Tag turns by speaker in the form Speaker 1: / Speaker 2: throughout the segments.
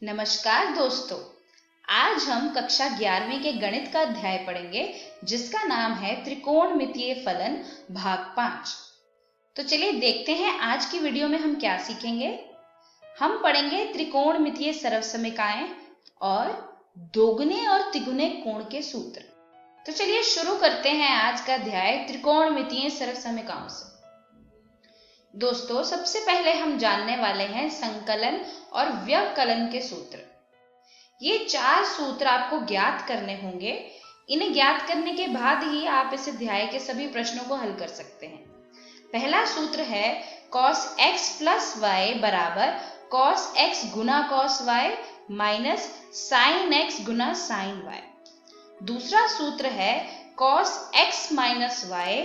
Speaker 1: नमस्कार दोस्तों, आज हम कक्षा 11वीं के गणित का अध्याय पढ़ेंगे जिसका नाम है त्रिकोणमितीय फलन भाग 5। तो चलिए देखते हैं आज की वीडियो में हम क्या सीखेंगे। हम पढ़ेंगे त्रिकोणमितीय सर्वसमीकाएं और दोगुने और तिगुने कोण के सूत्र। तो चलिए शुरू करते हैं आज का अध्याय त्रिकोणमितीय सर्वसमीकाओं से। दोस्तों, सबसे पहले हम जानने वाले हैं संकलन और व्यवकलन के सूत्र। ये 4 सूत्र आपको ज्ञात करने होंगे। इन्हें ज्ञात करने के बाद ही आप इस अध्याय के सभी प्रश्नों को हल कर सकते हैं। पहला सूत्र है cos x प्लस y बराबर cos x गुना cos y minus sin x गुना sin y। दूसरा सूत्र है cos x माइनस y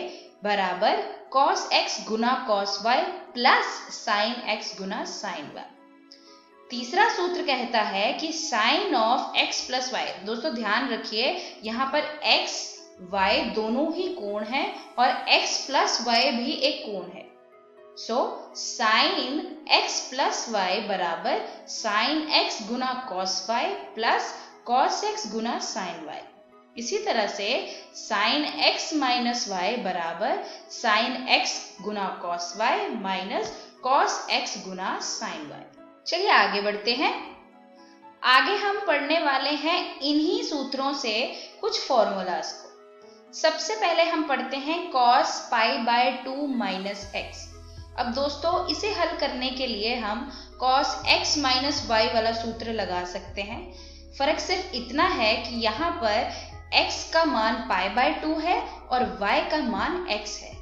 Speaker 1: बराबर cos x गुना cos y plus sin x गुना sin y। तीसरा सूत्र कहता है कि sin of x plus y। दोस्तों ध्यान रखिए, यहाँ पर x y दोनों ही कोण हैं और x प्लस y भी एक कोण है। सो sin x प्लस y बराबर sin x गुना cos y plus cos x गुना sin y। इसी तरह से sin x माइनस y बराबर sin x गुना cos y minus cos x गुना sin y। चलिए आगे बढ़ते हैं। आगे हम पढ़ने वाले हैं इन्हीं सूत्रों से कुछ फॉर्मूलाज को। सबसे पहले हम पढ़ते हैं cos π/2 माइनस x। अब दोस्तों इसे हल करने के लिए हम cos x माइनस y वाला सूत्र लगा सकते हैं। फर्क सिर्फ इतना है कि यहाँ पर x का मान π/2 है और y का मान x है।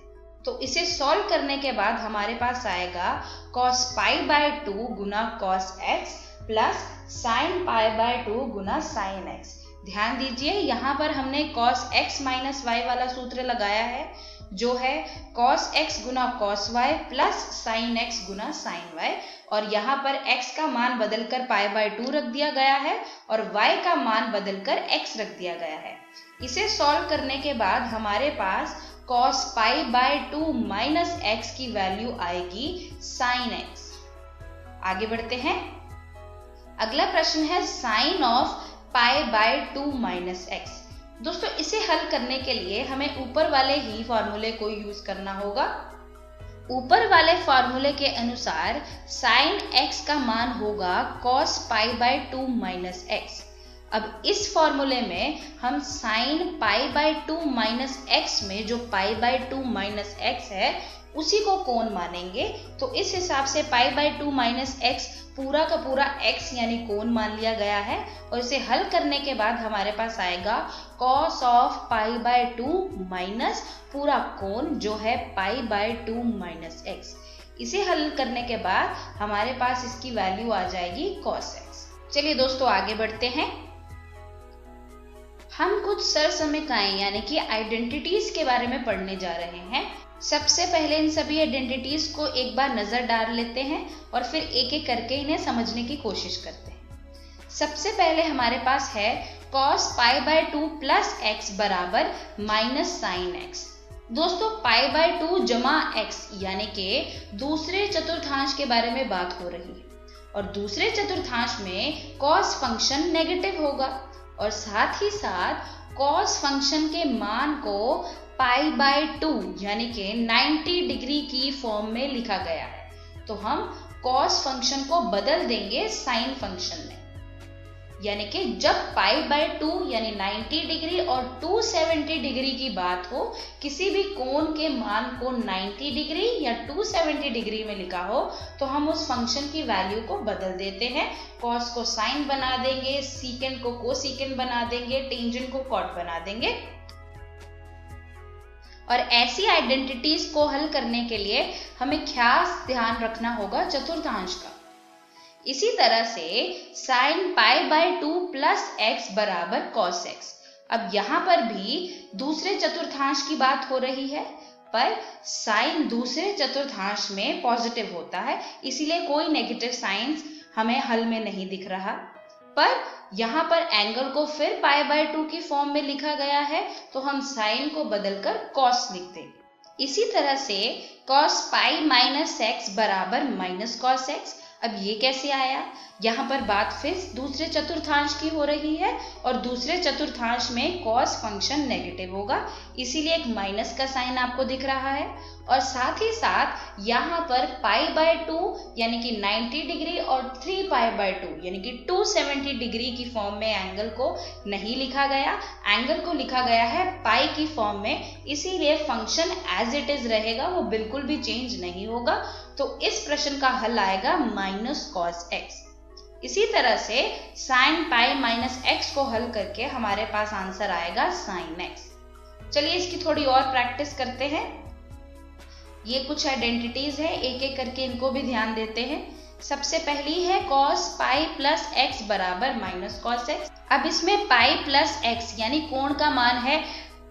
Speaker 1: तो इसे सॉल्व करने के बाद हमारे पास आएगा cos π/2 गुना cos x प्लस sin π/2 गुना sin x। ध्यान दीजिए, यहाँ पर हमने cos x माइनस y वाला सूत्र लगाया है जो है cos x गुना cos y plus sin x गुना sin y, और यहाँ पर x का मान बदलकर π/2 रख दिया गया है और y का मान बदलकर x रख दिया गया है। इसे सॉल्व करने के बाद हमारे पास cos π/2 माइनस x की वैल्यू आएगी sin x। आगे बढ़ते हैं। अगला प्रश्न है sin ऑफ π/2 माइनस x। दोस्तों इसे हल करने के लिए हमें ऊपर वाले ही फॉर्मूले को यूज करना होगा। ऊपर वाले फॉर्मूले के अनुसार sin x का मान होगा cos π/2 माइनस x। अब इस फॉर्मूले में हम sin π/2 माइनस x में जो π/2 माइनस x है उसी को कोण मानेंगे। तो इस हिसाब से π/2 माइनस x पूरा का पूरा x यानी कोण मान लिया गया है, और इसे हल करने के बाद हमारे पास आएगा cos ऑफ π/2 माइनस पूरा कोण जो है π/2 माइनस x। इसे हल करने के बाद हमारे पास इसकी वैल्यू आ जाएगी cos x। चलिए दोस्तों आगे बढ़ते हैं। हम कुछ सरसमीकाएं यानी कि आइडेंटिटीज के बारे में पढ़ने जा रहे हैं। सबसे पहले इन सभी आइडेंटिटीज को एक बार नजर डाल लेते हैं और फिर एक एक करके इन्हें समझने की कोशिश करते हैं। सबसे पहले हमारे पास है cos π/2 प्लस x बराबर माइनस sin x। दोस्तों π/2 जमा x यानी कि दूसरे चतुर्थांश के बारे में बात हो रही है, और दूसरे चतुर्थांश में cos फंक्शन नेगेटिव होगा, और साथ ही साथ cos फंक्शन के मान को π/2 यानी कि 90 डिग्री की फॉर्म में लिखा गया है। तो हम cos फंक्शन को बदल देंगे sin फंक्शन में, यानी कि जब π/2 यानी 90 डिग्री और 270 डिग्री की बात हो, किसी भी कोण के मान को 90 डिग्री या 270 डिग्री में लिखा हो, तो हम उस फंक्शन की वैल्यू को बदल देते हैं। cos को sin बना देंगे, सीकेंड को कोसीकेंड बना देंगे, टेंजेंट को कॉट बना देंगे। और ऐसी आइडेंटिटीज को हल करने के लिए हमें खास ध्यान रखना होगा चतुर्थांश का। इसी तरह से sin π/2 प्लस x बराबर cos x। अब यहाँ पर भी दूसरे चतुर्थांश की बात हो रही है, पर sin दूसरे चतुर्थांश में पॉजिटिव होता है, इसीलिए कोई नेगेटिव साइंस हमें हल में नहीं दिख रहा। पर यहाँ पर एंगल को फिर π/2 की फॉर्म में लिखा गया है, तो हम sin को बदलकर cos लिख देंगे। इसी तरह से cos π माइनस x बराबर माइनस cos x। अब ये कैसे आया? यहाँ पर बात फिर दूसरे चतुर्थांश की हो रही है और दूसरे चतुर्थांश में कॉस फंक्शन नेगेटिव होगा, इसीलिए एक माइनस का साइन आपको दिख रहा है। और साथ ही साथ यहाँ पर π/2 यानी कि 90 डिग्री और 3π/2 यानी कि 270 डिग्री की फॉर्म में एंगल को नहीं लिखा गया, एंगल को लिखा गया है पाई की फॉर्म में, इसीलिए फंक्शन एज इट इज रहेगा, वो बिल्कुल भी चेंज नहीं होगा। तो इस प्रश्न का हल आएगा -cos x। इसी तरह से sin π - x को हल करके हमारे पास आंसर आएगा sin x। चलिए इसकी थोड़ी और प्रैक्टिस करते हैं। ये कुछ आइडेंटिटीज है, एक एक करके इनको भी ध्यान देते हैं। सबसे पहली है cos π + x बराबर -cos x। अब इसमें π + x यानी कोण का मान है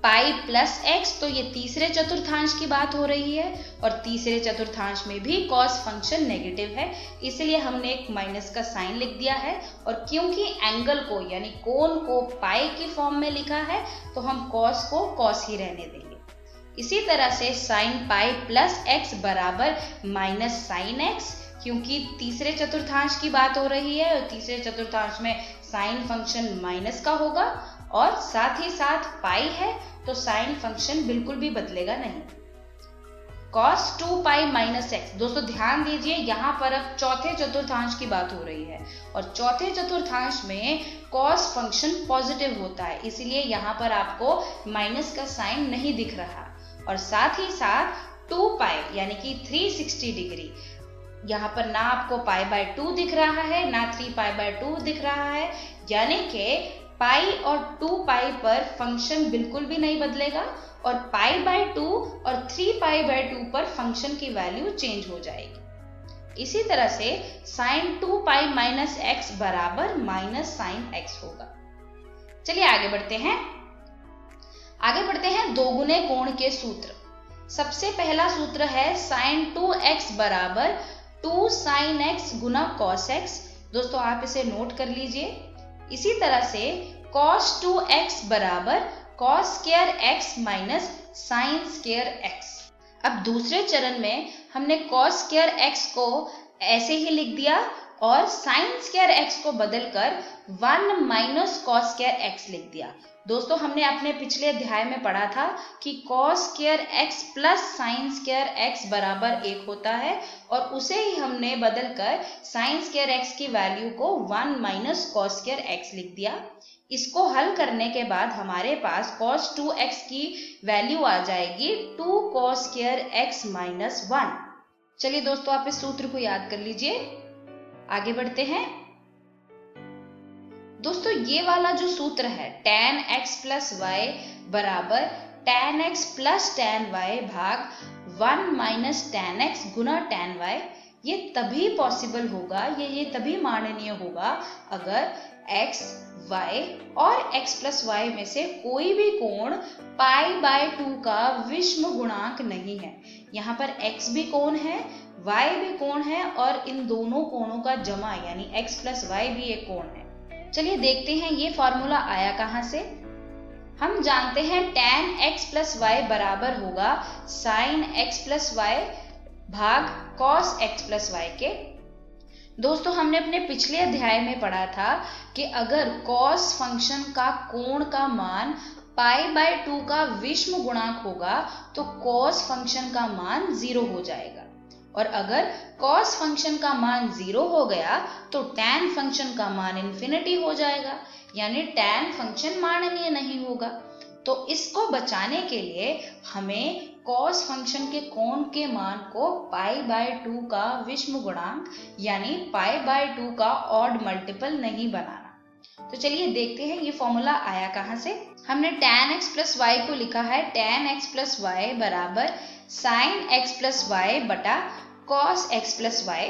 Speaker 1: π + x, तो ये तीसरे चतुर्थांश की बात हो रही है और तीसरे चतुर्थांश में भी cos फंक्शन नेगेटिव है, इसलिए हमने एक माइनस का साइन लिख दिया है। और क्योंकि एंगल को यानी कोण को पाई की फॉर्म में लिखा है तो हम cos को cos ही रहने देंगे। इसी तरह से sin π + x बराबर -sin x, क्योंकि तीसरे चतुर्थांश की बात हो रही है और तीसरे चतुर्थांश में साइन फंक्शन माइनस का होगा और साथ ही साथ पाई है तो साइन फंक्शन बिल्कुल भी बदलेगा नहीं। cos 2π - x, दोस्तों ध्यान दीजिए यहाँ पर अब चौथे चतुर्थांश की बात हो रही है और चौथे चतुर्थांश में cos फंक्शन पॉजिटिव होता है, इसीलिए यहाँ पर आपको माइनस का साइन नहीं दिख रहा। और साथ ही साथ 2π यानी कि 360 डिग्री, यहाँ पर ना आपको π/2 दिख रहा है ना 3π/2 दिख रहा है, यानी कि पाई और 2π पर फंक्शन बिल्कुल भी नहीं बदलेगा और π/2 और 3π/2 पर फंक्शन की वैल्यू चेंज हो जाएगी। इसी तरह से sin 2π - x बराबर -sin x होगा। चलिए आगे बढ़ते हैं दोगुने कोण के सूत्र। सबसे पहला सूत्र है sin 2x बराबर 2 sin x गुना cos x। दोस्तों आप इसे नोट कर लीजिए। इसी तरह से cos 2x बराबर cos square x minus sin square x। अब दूसरे चरण में हमने cos स्क्वायर x को ऐसे ही लिख दिया और sin स्क्वायर x को बदलकर 1 - cos स्क्वायर x लिख दिया। दोस्तों हमने अपने पिछले अध्याय में पढ़ा था कि cos square x plus sin square x बराबर 1 होता है और उसे ही हमने बदलकर sin स्क्वायर x की वैल्यू को 1 - cos स्क्वायर x लिख दिया। इसको हल करने के बाद हमारे पास cos 2x की वैल्यू आ जाएगी 2 cos स्क्वायर x - 1। चलिए दोस्तों आप इस सूत्र को याद कर लीजिए। आगे बढ़ते हैं। दोस्तों ये वाला जो सूत्र है tan x + y बराबर tan x + tan y भाग 1 - tan x गुना tan y, ये तभी पॉसिबल होगा, ये तभी माननीय होगा अगर x, y और x + y में से कोई भी कोण π/2 का विषम गुणांक नहीं है। यहाँ पर x भी कोण है, y भी कोण है और इन दोनों कोणों का जमा यानी x + y भी एक कोण है। चलिए देखते हैं ये फॉर्मूला आया कहाँ से। हम जानते हैं tan x + y बराबर होगा sin x + y भाग cos x + y के। दोस्तों हमने अपने पिछले अध्याय में पढ़ा था कि अगर cos फंक्शन का कोण का मान π/2 का विषम गुणांक होगा तो cos फंक्शन का मान 0 हो जाएगा और अगर cos फंक्शन का मान 0 हो गया तो tan फंक्शन का मान इन्फिनिटी हो जाएगा, यानी tan फंक्शन माननीय नहीं होगा। तो इसको बचाने के लिए हमें cos फंक्शन के कोण के मान को π/2 का विषम गुणांक यानी π/2 का ऑड मल्टीपल नहीं बनाना। तो चलिए देखते हैं ये फॉर्मूला आया कहाँ से। हमने tan x + y को लिखा है tan x + y बराबर sin x + y बटा cos x + y।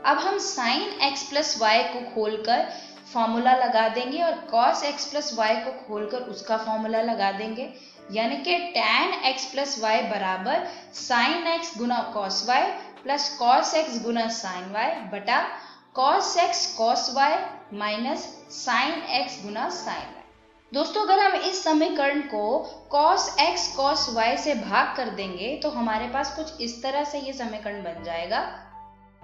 Speaker 1: अब हम sin x + y को खोलकर फॉर्मूला लगा देंगे और cos x + y को खोलकर उसका फॉर्मूला लगा देंगे, यानी कि tan x + y बराबर sin x गुना cos y plus cos x गुना sin y बटा cos x cos y minus sin x गुना sin y। दोस्तों अगर हम इस समीकरण को cos x cos y से भाग कर देंगे तो हमारे पास कुछ इस तरह से ये समीकरण बन जाएगा।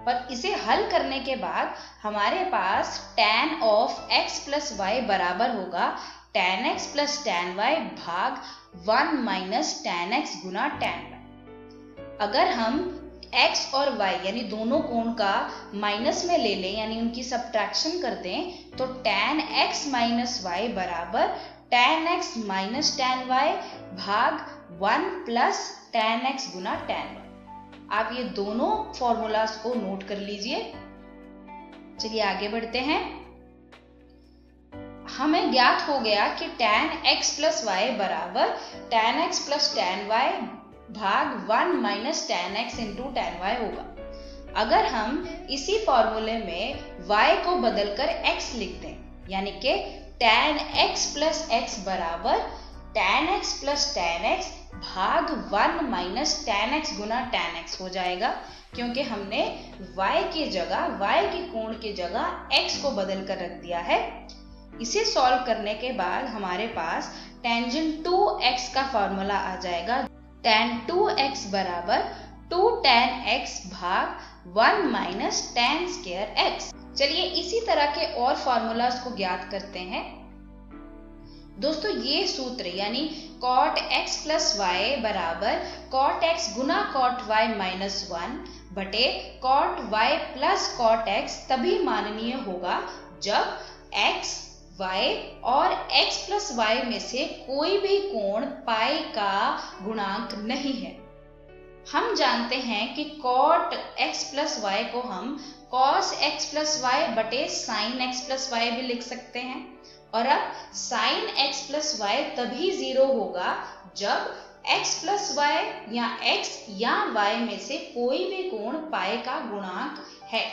Speaker 1: और इसे हल करने के बाद हमारे पास tan of x plus y बराबर होगा tan x plus tan y भाग 1 माइनस tan x गुना tan y। अगर हम x और y यानी दोनों कोण का माइनस में ले लें यानी उनकी सब्ट्रैक्शन कर दें तो tan x माइनस y बराबर tan x minus tan y भाग 1 प्लस tan x गुना tan y। आप ये दोनों फॉर्मूलाज को नोट कर लीजिए। चलिए आगे बढ़ते हैं। हमें ज्ञात हो गया कि tan x प्लस वाई बराबर tan x plus tan y भाग 1 minus tan x into tan y होगा। अगर हम इसी फॉर्मूले में y को बदलकर x लिख दें यानी कि tan x प्लस x बराबर tan x plus tan x भाग 1 माइनस tan x गुना tan x हो जाएगा, क्योंकि हमने y की जगह y के कोण की जगह x को बदल कर रख दिया है। इसे सॉल्व करने के बाद हमारे पास टेंजेंट 2x का फॉर्मूला आ जाएगा। tan 2x बराबर 2 tan x भाग 1 माइनस tan स्क्वायर x। चलिए इसी तरह के और फॉर्मूलाज को ज्ञात करते हैं। दोस्तों ये सूत्र यानी cot x प्लस वाई बराबर cot x गुना cot y माइनस 1 बटे cot y plus cot x तभी माननीय होगा जब x, y और x प्लस y में से कोई भी कोण पाई का गुणांक नहीं है। हम जानते हैं कि cot x प्लस y को हम cos x प्लस y बटे sin x प्लस y भी लिख सकते हैं। और अब sin x प्लस y तभी 0 होगा जब x प्लस y या x या y में से कोई भी कोण पाई का गुणांक है।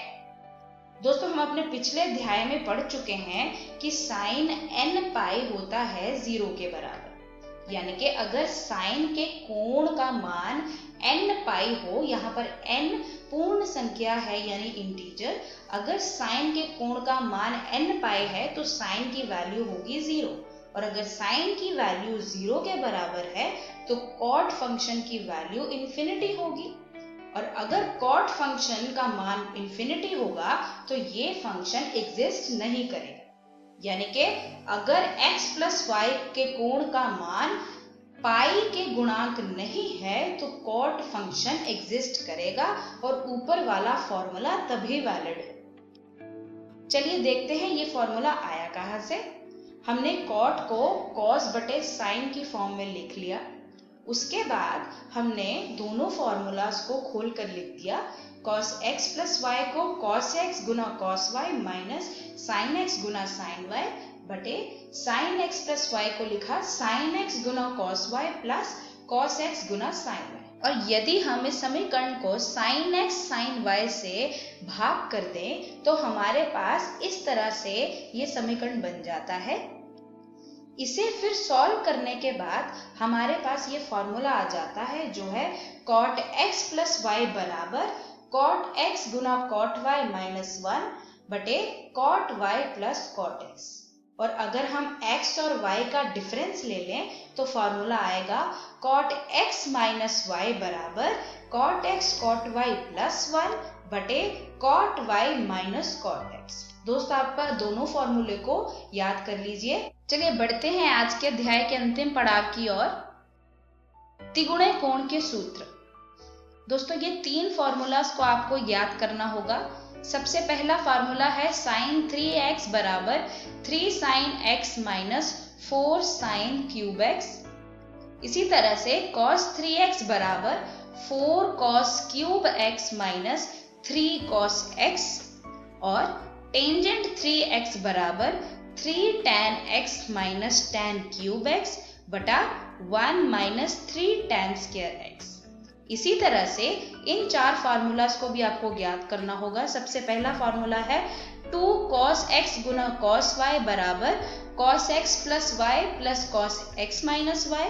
Speaker 1: दोस्तों हम अपने पिछले अध्याय में पढ़ चुके हैं कि sin n पाई होता है 0 के बराबर, यानी कि अगर sin के कोण का मान n पाई हो, यहाँ पर n पूर्ण संख्या है यानी इंटीजर, अगर sin के कोण का मान n पाई है तो sin की वैल्यू होगी 0, और अगर sin की वैल्यू 0 के बराबर है तो cot फंक्शन की वैल्यू इंफिनिटी होगी, और अगर cot फंक्शन का मान इंफिनिटी होगा तो ये फंक्शन एग्जिस्ट नहीं करेगा। यानी कि अगर x प्लस वाई के कोण का मान पाई के गुणांक नहीं है तो cot फंक्शन एग्जिस्ट करेगा और ऊपर वाला फॉर्मूला तभी वैलिड है। चलिए देखते हैं ये फॉर्मूला आया कहाँ से। हमने cot को cos बटे sin की फॉर्म में लिख लिया। उसके बाद हमने दोनों फॉर्मूलाज को खोल कर लिख दिया। cos x प्लस y को cos x गुना cos y minus sin x गुना sin y बटे sin x प्लस y को लिखा sin x गुना cos y plus cos x गुना sin y। और यदि हम इस समीकरण को sin x sin y से भाग कर दें तो हमारे पास इस तरह से ये समीकरण बन जाता है। इसे फिर सॉल्व करने के बाद हमारे पास ये फॉर्मूला आ जाता है जो है cot x प्लस y बराबर cot x गुना cot y माइनस 1 बटे cot y plus cot x। और अगर हम x और y का डिफरेंस ले लें तो फॉर्मूला आएगा cot x माइनस y बराबर cot x cot y plus 1 बटे cot y minus cot x। दोस्त आप दोनों फॉर्मूले को याद कर लीजिए। चलिए बढ़ते हैं आज के अध्याय के अंतिम पड़ाव की ओर, त्रिगुणे कोण के सूत्र। दोस्तों ये 3 फॉर्मूलाज को आपको याद करना होगा। सबसे पहला फार्मूला है sin 3x बराबर 3 sin x minus 4 sin cube x। इसी तरह से cos 3x बराबर 4 cos cube x minus 3 cos x, और टेंजेंट 3x बराबर 3 tan x minus tan cube x बटा 1 माइनस 3 tan स्क्वायर x। इसी तरह से इन 4 फार्मूलाज को भी आपको ज्ञात करना होगा। सबसे पहला फार्मूला है 2 cos x गुना cos y बराबर cos x plus y plus cos x minus y।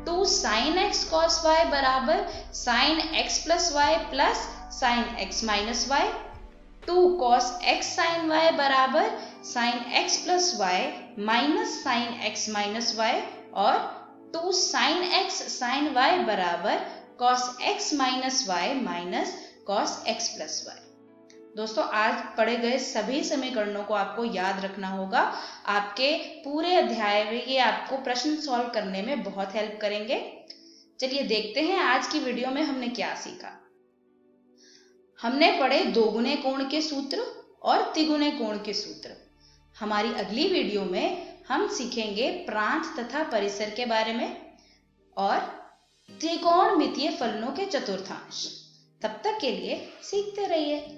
Speaker 1: 2 sin x cos y बराबर sin x plus y plus sin x minus y। 2 cos x sin y बराबर sin x plus y minus sin x minus y, और 2 sin x sin y बराबर cos x minus y minus cos x plus y। दोस्तों आज पढ़े गए सभी समीकरणों को आपको याद रखना होगा। आपके पूरे अध्याय में ये आपको प्रश्न सॉल्व करने में बहुत हेल्प करेंगे। चलिए देखते हैं आज की वीडियो में हमने क्या सीखा। हमने पढ़े दोगुने कोण के सूत्र और तिगुने कोण के सूत्र। हमारी अगली वीडियो में हम सीखेंगे प्रांत तथा परिसर के बारे में और त्रिकोणमितीय फलनों के चतुर्थांश। तब तक के लिए सीखते रहिए।